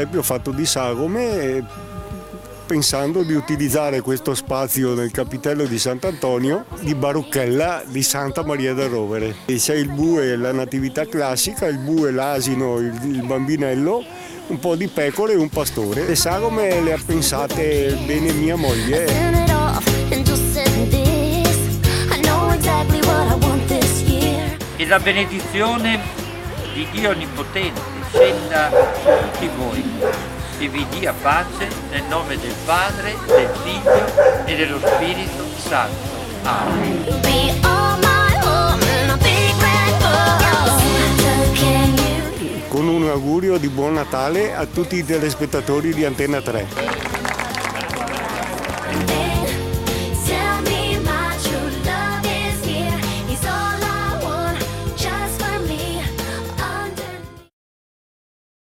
presepe ho fatto di sagome pensando di utilizzare questo spazio nel capitello di Sant'Antonio di Baruchella di Santa Maria del Rovere. E c'è il bue, la natività classica, il bue, l'asino, il bambinello, un po' di pecore e un pastore. Le sagome le ha pensate bene mia moglie. E la benedizione di Dio Onnipotente scenda su tutti voi e vi dia pace nel nome del Padre, del Figlio e dello Spirito Santo. Amen. Con un augurio di buon Natale a tutti i telespettatori di Antenna 3.